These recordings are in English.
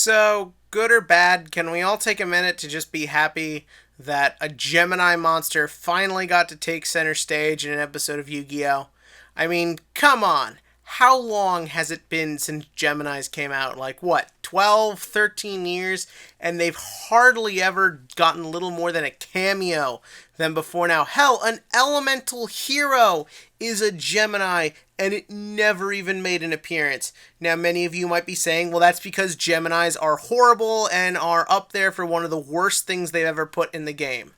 So, good or bad, can we all take a minute to just be happy that a Gemini monster finally got to take center stage in an episode of Yu-Gi-Oh? I mean, come on. How long has it been since Geminis came out? Like, what, 12, 13 years? And they've hardly ever gotten little more than a cameo than before now. Hell, an elemental hero is a Gemini, and it never even made an appearance. Now, many of you might be saying, well, that's because Geminis are horrible and are up there for one of the worst things they've ever put in the game.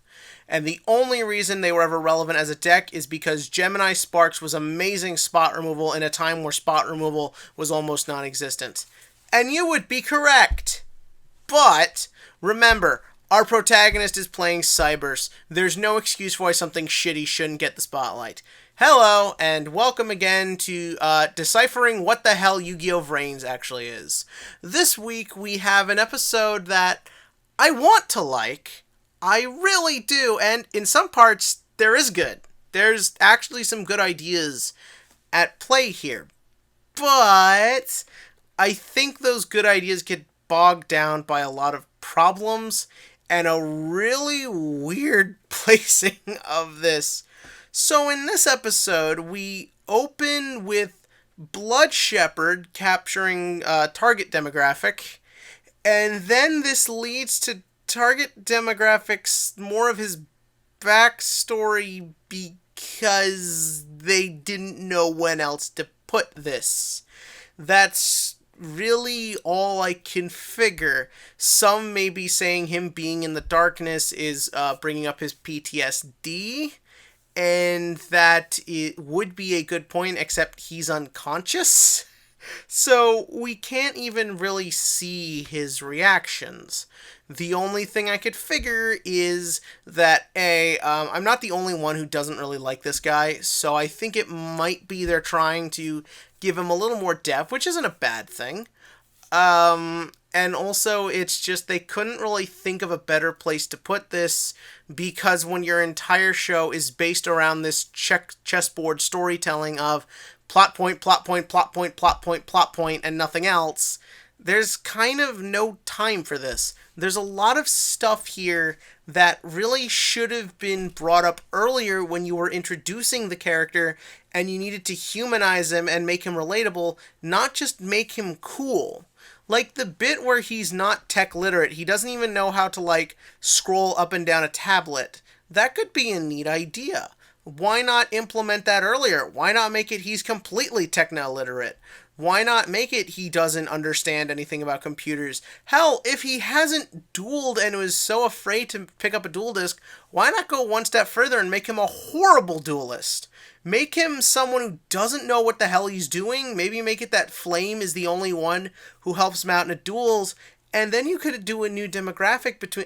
And the only reason they were ever relevant as a deck is because Gemini Sparks was amazing spot removal in a time where spot removal was almost non-existent. And you would be correct. But remember, our protagonist is playing Cybers. There's no excuse why something shitty shouldn't get the spotlight. Hello, and welcome again to deciphering what the hell Yu-Gi-Oh! Vrains actually is. This week we have an episode that I want to like. I really do, and in some parts, there is good. There's actually some good ideas at play here. But I think those good ideas get bogged down by a lot of problems and a really weird placing of this. So in this episode, we open with Blood Shepherd capturing target demographic, and then this leads to target demographics more of his backstory because they didn't know when else to put this. That's really all I can figure. Some may be saying him being in the darkness is bringing up his PTSD, and that it would be a good point, except he's unconscious. So we can't even really see his reactions. The only thing I could figure is that I'm not the only one who doesn't really like this guy, so I think it might be they're trying to give him a little more depth, which isn't a bad thing. And also, it's just they couldn't really think of a better place to put this, because when your entire show is based around this chessboard storytelling of plot point, plot point, plot point, plot point, plot point, and nothing else, there's kind of no time for this. There's a lot of stuff here that really should have been brought up earlier when you were introducing the character and you needed to humanize him and make him relatable, not just make him cool. Like the bit where he's not tech literate, he doesn't even know how to, scroll up and down a tablet. That could be a neat idea. Why not implement that earlier? Why not make it he's completely techno-literate? Why not make it he doesn't understand anything about computers? Hell, if he hasn't dueled and was so afraid to pick up a duel disk, why not go one step further and make him a horrible duelist? Make him someone who doesn't know what the hell he's doing. Maybe make it that Flame is the only one who helps him out in the duels. And then you could do a new demographic between,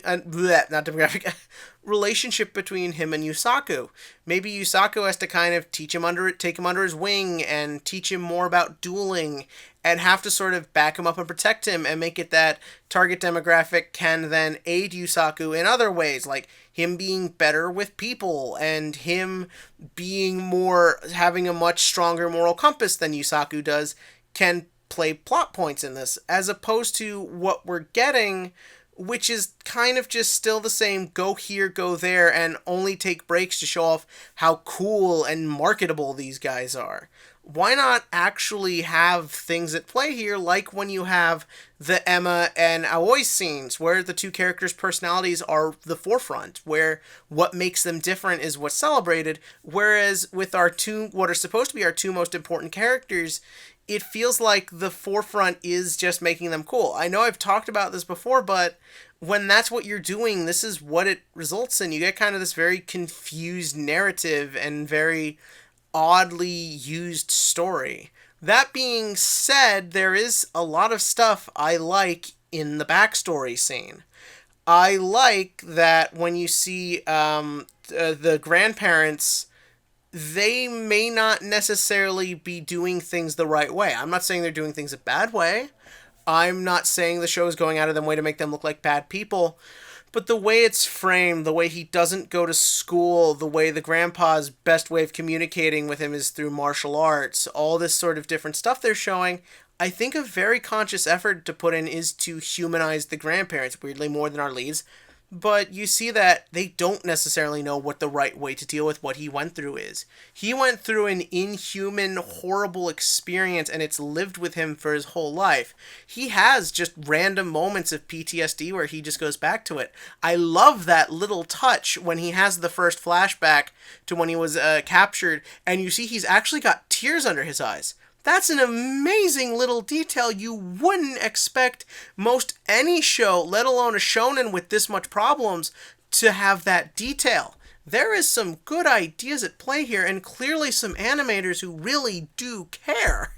relationship between him and Yusaku. Maybe Yusaku has to kind of take him under his wing and teach him more about dueling and have to sort of back him up and protect him and make it that target demographic can then aid Yusaku in other ways, like him being better with people and him having a much stronger moral compass than Yusaku does, can play plot points in this, as opposed to what we're getting, which is kind of just still the same go here, go there, and only take breaks to show off how cool and marketable these guys are. Why not actually have things at play here, like when you have the Emma and Aoi scenes, where the two characters' personalities are the forefront, where what makes them different is what's celebrated, whereas with what are supposed to be our two most important characters, it feels like the forefront is just making them cool. I know I've talked about this before, but when that's what you're doing, this is what it results in. You get kind of this very confused narrative and very oddly used story. That being said, there is a lot of stuff I like in the backstory scene. I like that when you see the grandparents, they may not necessarily be doing things the right way. I'm not saying they're doing things a bad way. I'm not saying the show is going out of their way to make them look like bad people. But the way it's framed, the way he doesn't go to school, the way the grandpa's best way of communicating with him is through martial arts, all this sort of different stuff they're showing, I think a very conscious effort to put in is to humanize the grandparents, weirdly more than our leads. But you see that they don't necessarily know what the right way to deal with what he went through is. He went through an inhuman, horrible experience, and it's lived with him for his whole life. He has just random moments of PTSD where he just goes back to it. I love that little touch when he has the first flashback to when he was captured, and you see he's actually got tears under his eyes. That's an amazing little detail you wouldn't expect most any show, let alone a shonen with this much problems, to have that detail. There is some good ideas at play here, and clearly some animators who really do care.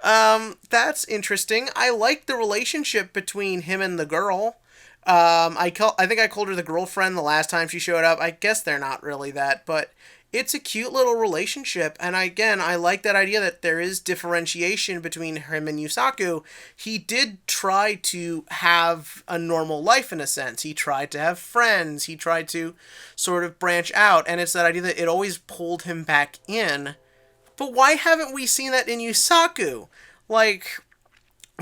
That's interesting. I like the relationship between him and the girl. I think I called her the girlfriend the last time she showed up. I guess they're not really that, but it's a cute little relationship, and I like that idea that there is differentiation between him and Yusaku. He did try to have a normal life in a sense. He tried to have friends. He tried to sort of branch out, and it's that idea that it always pulled him back in. But why haven't we seen that in Yusaku? Like,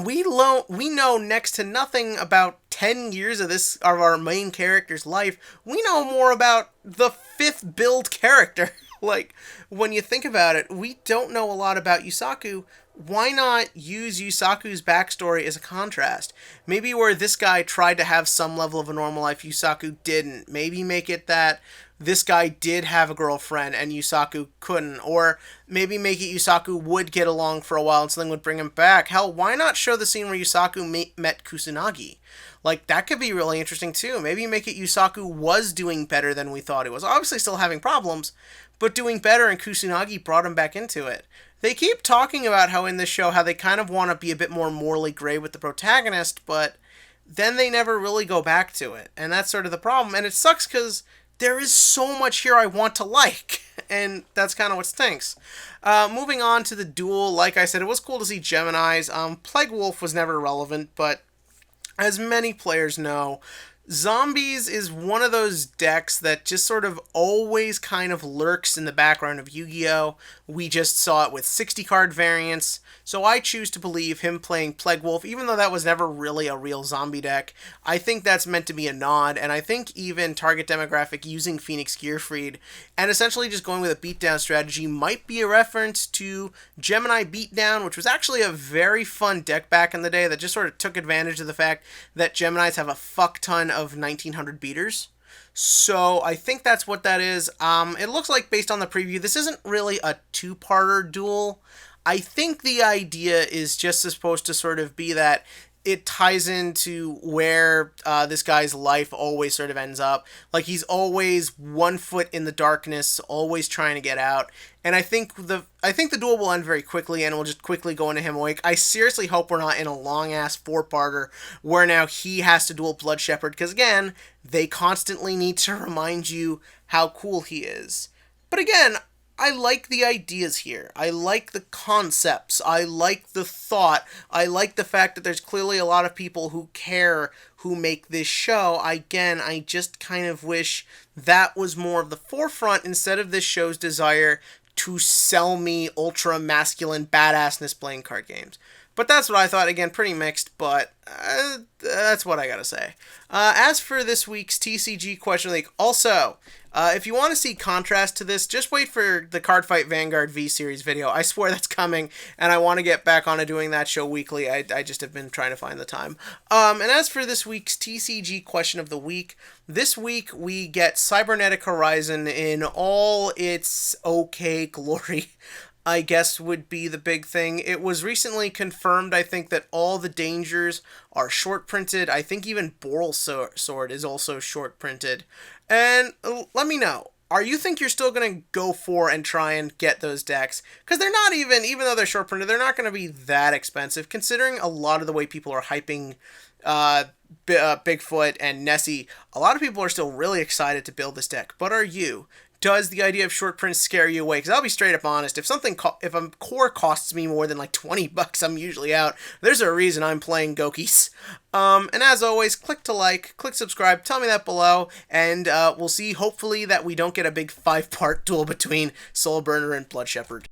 we know next to nothing about 10 years of our main character's life. We know more about the 5th build character. Like, when you think about it, we don't know a lot about Yusaku. Why not use Yusaku's backstory as a contrast? Maybe where this guy tried to have some level of a normal life, Yusaku didn't. Maybe make it that this guy did have a girlfriend and Yusaku couldn't. Or maybe make it Yusaku would get along for a while and something would bring him back. Hell, why not show the scene where Yusaku met Kusanagi? Like, that could be really interesting too. Maybe make it Yusaku was doing better than we thought he was. Obviously still having problems, but doing better, and Kusanagi brought him back into it. They keep talking about how in this show, how they kind of want to be a bit more morally gray with the protagonist, but then they never really go back to it. And that's sort of the problem. And it sucks because there is so much here I want to like, and that's kind of what stinks. Moving on to the duel, like I said, it was cool to see Gemini's. Plague Wolf was never relevant, but as many players know, Zombies is one of those decks that just sort of always kind of lurks in the background of Yu-Gi-Oh! We just saw it with 60 card variants, so I choose to believe him playing Plague Wolf, even though that was never really a real zombie deck. I think that's meant to be a nod, and I think even target demographic using Phoenix Gearfried and essentially just going with a beatdown strategy might be a reference to Gemini Beatdown, which was actually a very fun deck back in the day that just sort of took advantage of the fact that Geminis have a fuck ton of 1900 beaters. So I think that's what that is. It looks like, based on the preview, this isn't really a two-parter duel. I think the idea is just supposed to sort of be that it ties into where this guy's life always sort of ends up. Like, he's always 1 foot in the darkness, always trying to get out. And I think the duel will end very quickly, and we'll just quickly go into him awake. I seriously hope we're not in a long-ass 4-parter where now he has to duel Blood Shepherd, because again, they constantly need to remind you how cool he is. But again, I like the ideas here. I like the concepts. I like the thought. I like the fact that there's clearly a lot of people who care who make this show. Again, I just kind of wish that was more of the forefront instead of this show's desire to sell me ultra masculine badassness playing card games. But that's what I thought. Again, pretty mixed, but that's what I gotta say. As for this week's TCG Question of the Week, also, if you want to see contrast to this, just wait for the Cardfight Vanguard V-Series video. I swear that's coming, and I want to get back onto doing that show weekly. I just have been trying to find the time. And as for this week's TCG Question of the Week, this week we get Cybernetic Horizon in all its okay glory, I guess would be the big thing. It was recently confirmed, I think, that all the dangers are short printed. I think even Boral Sword is also short printed. And let me know, you think you're still going to go for and try and get those decks? Because they're not even though they're short printed, they're not going to be that expensive, considering a lot of the way people are hyping Bigfoot and Nessie. A lot of people are still really excited to build this deck, but are you? Does the idea of short prints scare you away? Because I'll be straight up honest, if a core costs me more than like $20, I'm usually out. There's a reason I'm playing Gokis. And as always, click to like, click subscribe, tell me that below, and we'll see, hopefully, that we don't get a big 5-part duel between Soul Burner and Blood Shepherd.